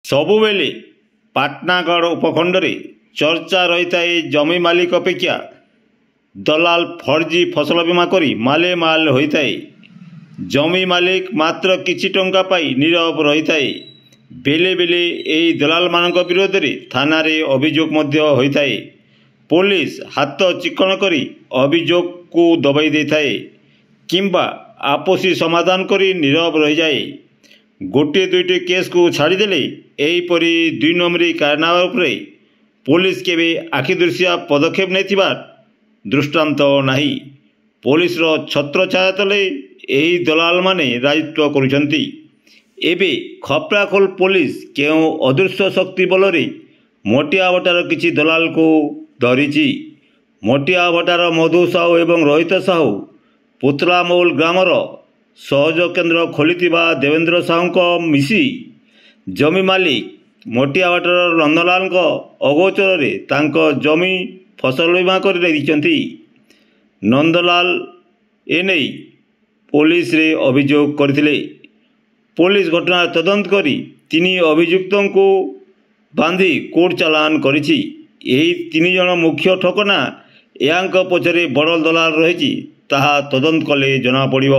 ସବୁବେଳେ ପାଟନାଗଡ଼ ଉପଖଣ୍ଡରେ ଚର୍ଚ୍ଚା ରହିଥାଏ ଜମି ମାଲିକ ଅପେକ୍ଷା ଦଲାଲ ଫର୍ଜି ଫସଲ ବୀମା କରି ମାଲେ ମାଲ ହୋଇଥାଏ। ଜମି ମାଲିକ ମାତ୍ର କିଛି ଟଙ୍କା ପାଇ ନୀରବ ରହିଥାଏ। ବେଲେ ବେଲେ ଏହି ଦଲାଲମାନଙ୍କ ବିରୋଧରେ ଥାନାରେ ଅଭିଯୋଗ ମଧ୍ୟ ହୋଇଥାଏ। ପୋଲିସ ହାତ ଚିକଣ କରି ଅଭିଯୋଗକୁ ଦବାଇ ଦେଇଥାଏ କିମ୍ବା ଆପୋଷୀ ସମାଧାନ କରି ନୀରବ ରହିଯାଏ। ଗୋଟିଏ ଦୁଇଟି କେସ୍କୁ ଛାଡ଼ିଦେଲେ ଏହିପରି 2 ନମ୍ବରୀ କାରନାମା ଉପରେ ପୋଲିସ କେବେ ଆଖିଦୃଶିଆ ପଦକ୍ଷେପ ନେଇଥିବା ଦୃଷ୍ଟାନ୍ତ ନାହିଁ। ପୋଲିସର ଛତ୍ରଛାୟା ତଳେ ଏହି ଦଲାଲମାନେ ରାଜତ୍ୱ କରୁଛନ୍ତି। ଏବେ ଖପ୍ରାଖୋଲ ପୋଲିସ କେଉଁ ଅଦୃଶ୍ୟ ଶକ୍ତି ବଳରେ ମଟିଆଭଟାର କିଛି ଦଲାଲକୁ ଧରିଛି। ମଟିଆଭଟାର ମଧୁ ସାହୁ ଏବଂ ରୋହିତ ସାହୁ ପୁତଲାମଉଲ ଗ୍ରାମର ସହଯୋଗ କେନ୍ଦ୍ର ଖୋଲିଥିବା ଦେବେନ୍ଦ୍ର ସାହୁଙ୍କ ମିଶି ଜମି ମାଲିକ ମଟିଆଭଟାର ନନ୍ଦଲାଲଙ୍କ ଅଗୋଚରରେ ତାଙ୍କ ଜମି ଫସଲ ବୀମା କରି ଦେଇଛନ୍ତି। ନନ୍ଦଲାଲ ଏନେଇ ପୋଲିସରେ ଅଭିଯୋଗ କରିଥିଲେ। ପୋଲିସ ଘଟଣାର ତଦନ୍ତ କରି 3 ଅଭିଯୁକ୍ତଙ୍କୁ ବାନ୍ଧି କୋର୍ଟ ଚାଲାଣ କରିଛି। ଏହି 3 ଜଣ ମୁଖ୍ୟ ଠକନା ଏହାଙ୍କ ପଛରେ ବଡ଼ ଦଲାଲ ରହିଛି ତାହା ତଦନ୍ତ କଲେ ଜଣାପଡ଼ିବ।